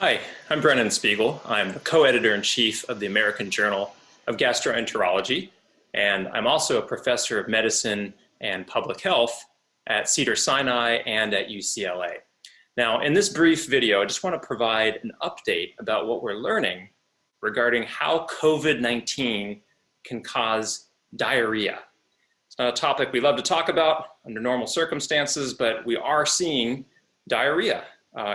Hi, I'm Brennan Spiegel. I'm the co-editor-in-chief of the American Journal of Gastroenterology, and I'm also a professor of medicine and public health at Cedars-Sinai and at UCLA. Now, in this brief video, I just want to provide an update about what we're learning regarding how COVID-19 can cause diarrhea. It's not a topic we love to talk about under normal circumstances, but we are seeing diarrhea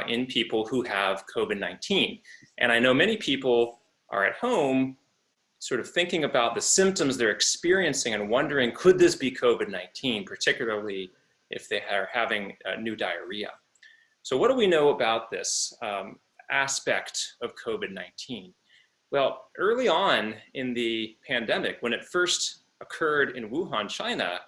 in people who have COVID-19. And I know many people are at home sort of thinking about the symptoms they're experiencing and wondering, could this be COVID-19, particularly if they are having new diarrhea. So what do we know about this aspect of COVID-19? Well, early on in the pandemic, when it first occurred in Wuhan, China,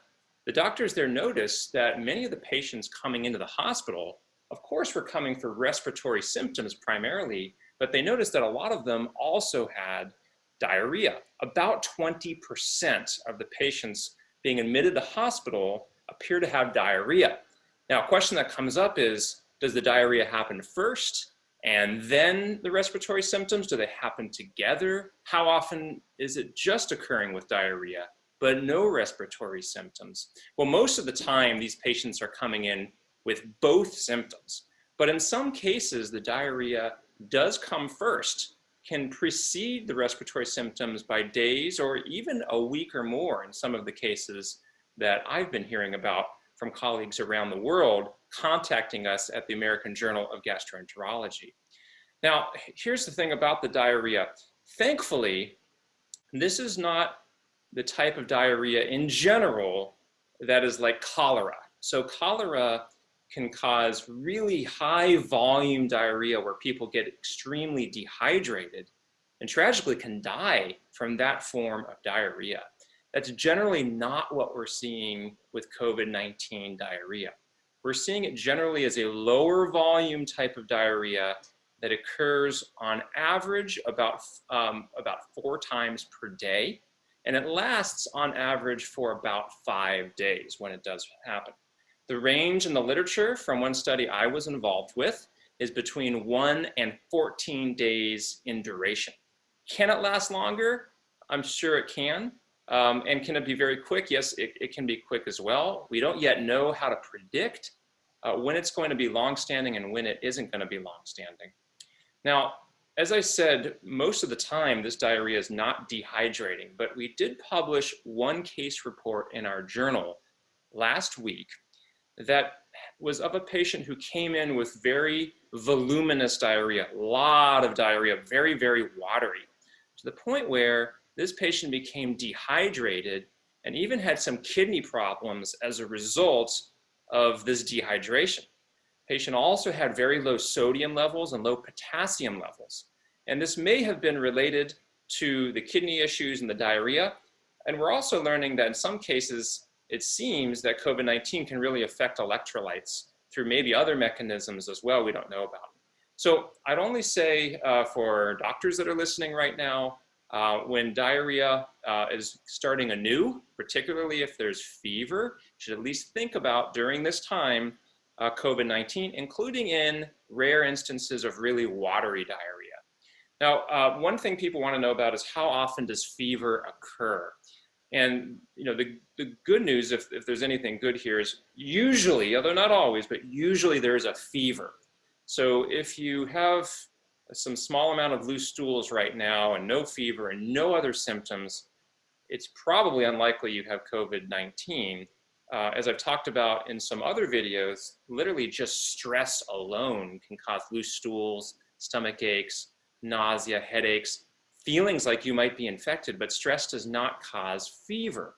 the doctors there noticed that many of the patients coming into the hospital, of course, were coming for respiratory symptoms primarily, but they noticed that a lot of them also had diarrhea. About 20% of the patients being admitted to hospital appear to have diarrhea. Now, a question that comes up is, does the diarrhea happen first and then the respiratory symptoms? Do they happen together? How often is it just occurring with diarrhea, but no respiratory symptoms? Well, most of the time, these patients are coming in with both symptoms. But in some cases, the diarrhea does come first, can precede the respiratory symptoms by days or even a week or more in some of the cases that I've been hearing about from colleagues around the world contacting us at the American Journal of Gastroenterology. Now, here's the thing about the diarrhea. Thankfully, this is not the type of diarrhea in general that is like cholera. So cholera can cause really high volume diarrhea where people get extremely dehydrated and tragically can die from that form of diarrhea. That's generally not what we're seeing with COVID-19 diarrhea. We're seeing it generally as a lower volume type of diarrhea that occurs on average about 4 times per day, and it lasts on average for about 5 days when it does happen. The range in the literature from one study I was involved with is between 1 and 14 days in duration. Can it last longer? I'm sure it can. And can it be very quick? Yes, it can be quick as well. We don't yet know how to predict when it's going to be longstanding and when it isn't going to be longstanding. Now, as I said, most of the time this diarrhea is not dehydrating, but we did publish one case report in our journal last week that was of a patient who came in with very voluminous diarrhea, a lot of diarrhea, very, very watery, to the point where this patient became dehydrated and even had some kidney problems as a result of this dehydration. Patient also had very low sodium levels and low potassium levels. And this may have been related to the kidney issues and the diarrhea. And we're also learning that in some cases, it seems that COVID-19 can really affect electrolytes through maybe other mechanisms as well we don't know about. So I'd only say for doctors that are listening right now, when diarrhea is starting anew, particularly if there's fever, you should at least think about during this time COVID-19, including in rare instances of really watery diarrhea. Now, one thing people want to know about is how often does fever occur? And the good news, if there's anything good here, is usually, although not always, but usually there is a fever. So if you have some small amount of loose stools right now and no fever and no other symptoms, it's probably unlikely you have COVID-19. As I've talked about in some other videos, literally just stress alone can cause loose stools, stomach aches, nausea, headaches, feelings like you might be infected, but stress does not cause fever.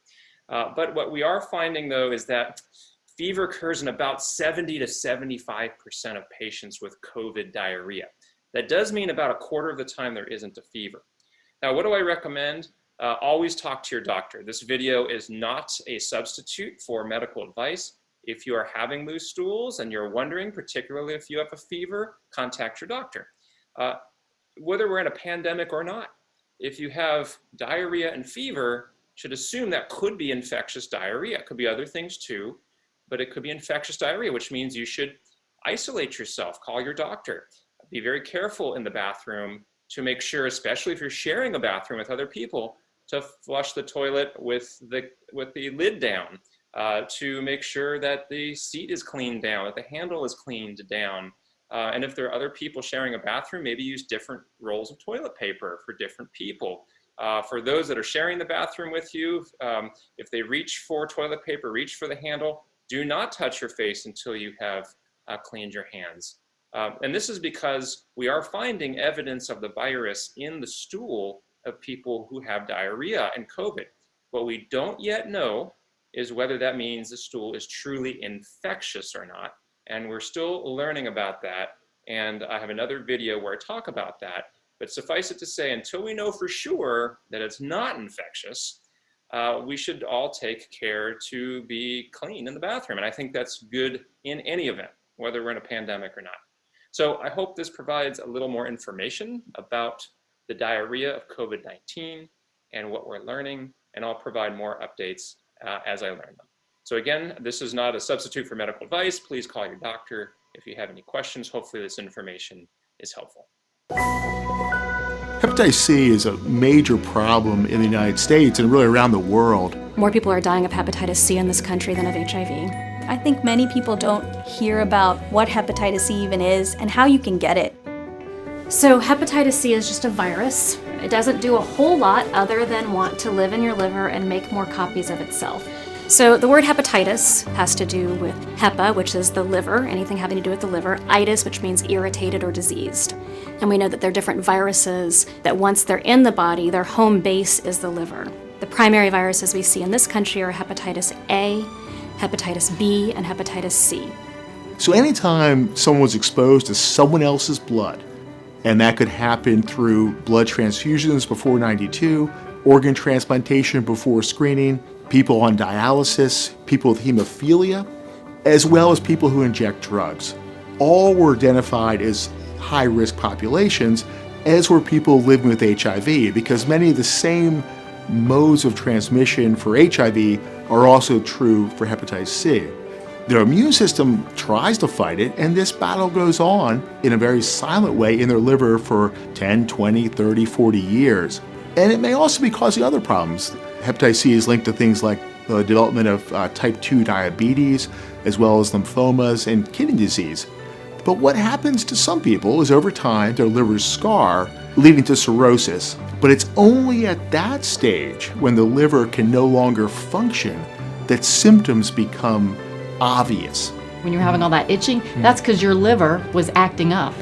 But what we are finding though is that fever occurs in about 70 to 75% of patients with COVID diarrhea. That does mean about a quarter of the time there isn't a fever. Now, what do I recommend? Always talk to your doctor. This video is not a substitute for medical advice. If you are having loose stools and you're wondering, particularly if you have a fever, contact your doctor. Whether we're in a pandemic or not, if you have diarrhea and fever, should assume that could be infectious diarrhea. It could be other things too, but it could be infectious diarrhea, which means you should isolate yourself, call your doctor. be very careful in the bathroom to make sure, especially if you're sharing a bathroom with other people, to flush the toilet with the lid down, to make sure that the seat is cleaned down, that the handle is cleaned down. And if there are other people sharing a bathroom, maybe use different rolls of toilet paper for different people. For those that are sharing the bathroom with you, if they reach for toilet paper, reach for the handle, do not touch your face until you have cleaned your hands. And this is because we are finding evidence of the virus in the stool of people who have diarrhea and COVID. What we don't yet know is whether that means the stool is truly infectious or not. And we're still learning about that. And I have another video where I talk about that. But suffice it to say, until we know for sure that it's not infectious, we should all take care to be clean in the bathroom. And I think that's good in any event, whether we're in a pandemic or not. So I hope this provides a little more information about the diarrhea of COVID-19 and what we're learning, and I'll provide more updates as I learn them. So again, this is not a substitute for medical advice. Please call your doctor if you have any questions. Hopefully this information is helpful. Hepatitis C is a major problem in the United States and really around the world. More people are dying of hepatitis C in this country than of HIV. I think many people don't hear about what hepatitis C even is and how you can get it. So hepatitis C is just a virus. It doesn't do a whole lot other than want to live in your liver and make more copies of itself. So the word hepatitis has to do with hepa, which is the liver, anything having to do with the liver, itis, which means irritated or diseased. And we know that there are different viruses that once they're in the body, their home base is the liver. The primary viruses we see in this country are hepatitis A, hepatitis B, and hepatitis C. So anytime someone was exposed to someone else's blood, and that could happen through blood transfusions before 92, organ transplantation before screening, people on dialysis, people with hemophilia, as well as people who inject drugs. All were identified as high-risk populations, as were people living with HIV, because many of the same modes of transmission for HIV are also true for hepatitis C. Their immune system tries to fight it, and this battle goes on in a very silent way in their liver for 10, 20, 30, 40 years. And it may also be causing other problems. Hepatitis C is linked to things like the development of type 2 diabetes, as well as lymphomas and kidney disease. But what happens to some people is over time their livers scar, leading to cirrhosis. But it's only at that stage, when the liver can no longer function, that symptoms become obvious. When you're having all that itching, that's because your liver was acting up.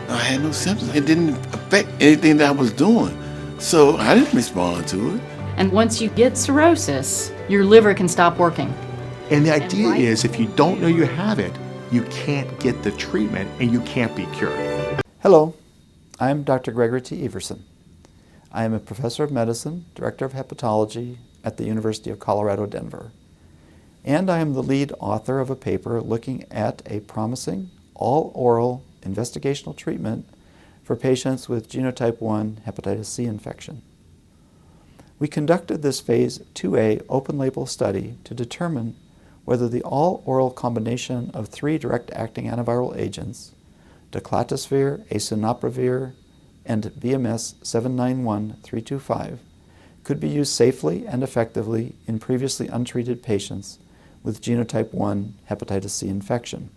I had no symptoms. It didn't affect anything that I was doing. So I didn't respond to it. And once you get cirrhosis, your liver can stop working. And the idea is if you don't know you have it, you can't get the treatment and you can't be cured. Hello, I'm Dr. Gregory T. Everson. I am a professor of medicine, director of hepatology at the University of Colorado, Denver. And I am the lead author of a paper looking at a promising all-oral investigational treatment for patients with genotype 1 hepatitis C infection. We conducted this phase 2A open-label study to determine whether the all-oral combination of 3 direct-acting antiviral agents, daclatosphere, acinoprovir, and BMS 791325, could be used safely and effectively in previously untreated patients with genotype 1 hepatitis C infection.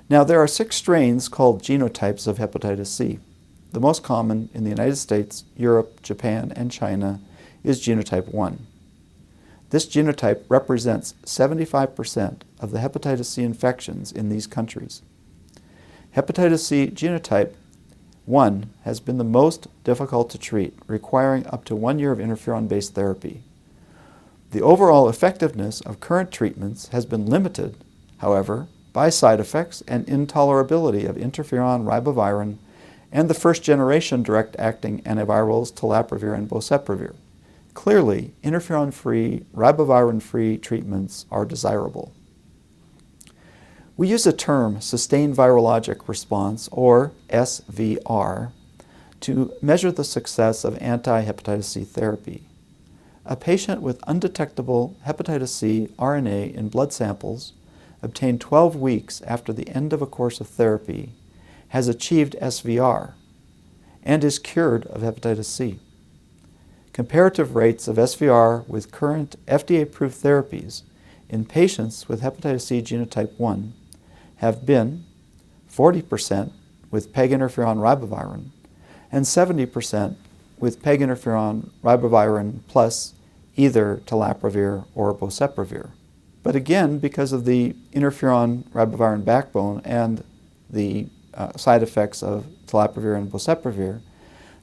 Now, there are 6 strains called genotypes of hepatitis C. The most common in the United States, Europe, Japan, and China is genotype 1. This genotype represents 75% of the hepatitis C infections in these countries. Hepatitis C genotype 1 has been the most difficult to treat, requiring up to 1 year of interferon-based therapy. The overall effectiveness of current treatments has been limited, however, by side effects and intolerability of interferon, ribavirin, and the first-generation direct-acting antivirals telaprevir and boceprevir. Clearly, interferon-free, ribavirin-free treatments are desirable. We use a term, sustained virologic response, or SVR, to measure the success of anti-hepatitis C therapy. A patient with undetectable hepatitis C RNA in blood samples obtained 12 weeks after the end of a course of therapy has achieved SVR and is cured of hepatitis C. Comparative rates of SVR with current FDA-approved therapies in patients with hepatitis C genotype 1 have been 40% with peg interferon ribavirin and 70% with peg interferon ribavirin plus either telaprevir or boceprevir. But again, because of the interferon ribavirin backbone and the side effects of telaprevir and boceprevir,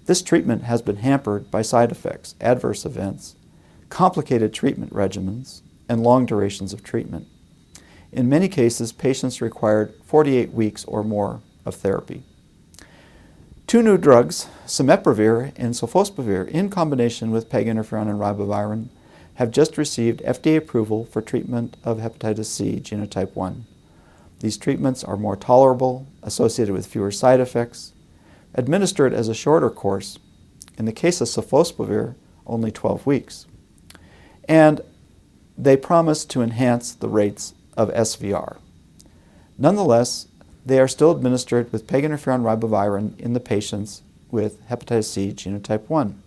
this treatment has been hampered by side effects, adverse events, complicated treatment regimens, and long durations of treatment. In many cases, patients required 48 weeks or more of therapy. Two new drugs, cimeprevir and sofosbuvir, in combination with peg interferon and ribavirin, have just received FDA approval for treatment of hepatitis C genotype 1. These treatments are more tolerable, associated with fewer side effects, administered as a shorter course, in the case of sofosbuvir, only 12 weeks. And they promise to enhance the rates of SVR. Nonetheless, they are still administered with peg interferon ribavirin in the patients with hepatitis C genotype 1.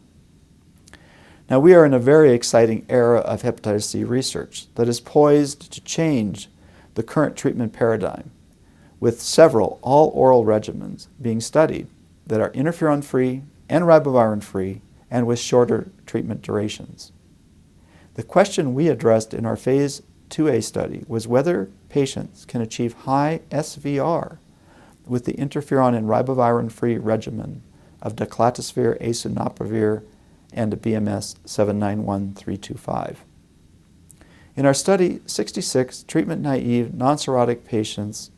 Now, we are in a very exciting era of hepatitis C research that is poised to change the current treatment paradigm, with several all-oral regimens being studied that are interferon-free and ribavirin-free and with shorter treatment durations. The question we addressed in our Phase 2A study was whether patients can achieve high SVR with the interferon and ribavirin-free regimen of declatosphere, asunoprovir, and BMS 791325. In our study, 66 treatment-naive, non-cirrhotic patients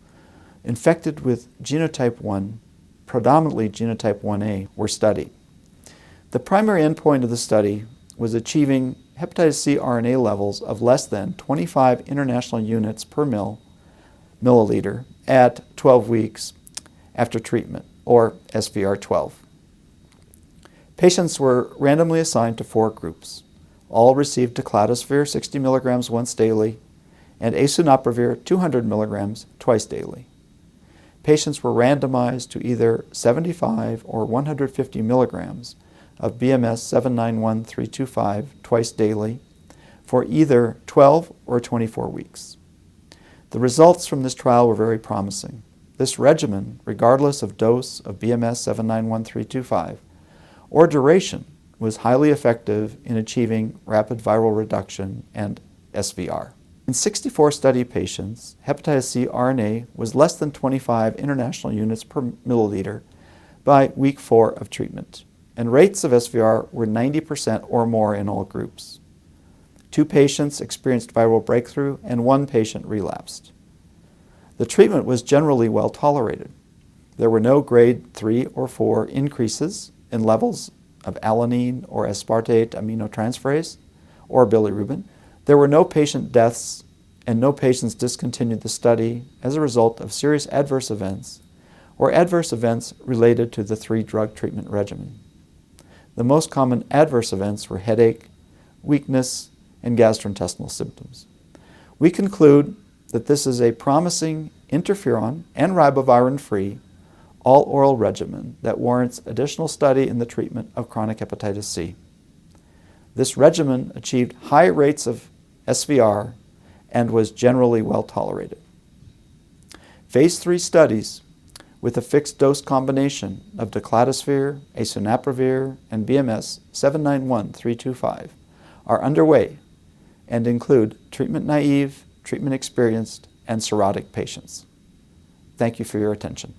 infected with genotype 1, predominantly genotype 1A, were studied. The primary endpoint of the study was achieving hepatitis C RNA levels of less than 25 international units per milliliter at 12 weeks after treatment, or SVR12. Patients were randomly assigned to 4 groups. All received declatosphere 60 milligrams once daily and asunoprovir 200 milligrams twice daily. Patients were randomized to either 75 or 150 milligrams of BMS 791325 twice daily for either 12 or 24 weeks. The results from this trial were very promising. This regimen, regardless of dose of BMS 791325 or duration, was highly effective in achieving rapid viral reduction and SVR. In 64 study patients, hepatitis C RNA was less than 25 international units per milliliter by week 4 of treatment, and rates of SVR were 90% or more in all groups. 2 patients experienced viral breakthrough and 1 patient relapsed. The treatment was generally well tolerated. There were no grade 3 or 4 increases in levels of alanine or aspartate aminotransferase or bilirubin. There were no patient deaths and no patients discontinued the study as a result of serious adverse events or adverse events related to the 3-drug treatment regimen. The most common adverse events were headache, weakness, and gastrointestinal symptoms. We conclude that this is a promising interferon and ribavirin-free all-oral regimen that warrants additional study in the treatment of chronic hepatitis C. This regimen achieved high rates of SVR and was generally well tolerated. Phase 3 studies with a fixed dose combination of declatosphere, asunoprovir, and BMS 791325 are underway and include treatment-naive, treatment-experienced, and cirrhotic patients. Thank you for your attention.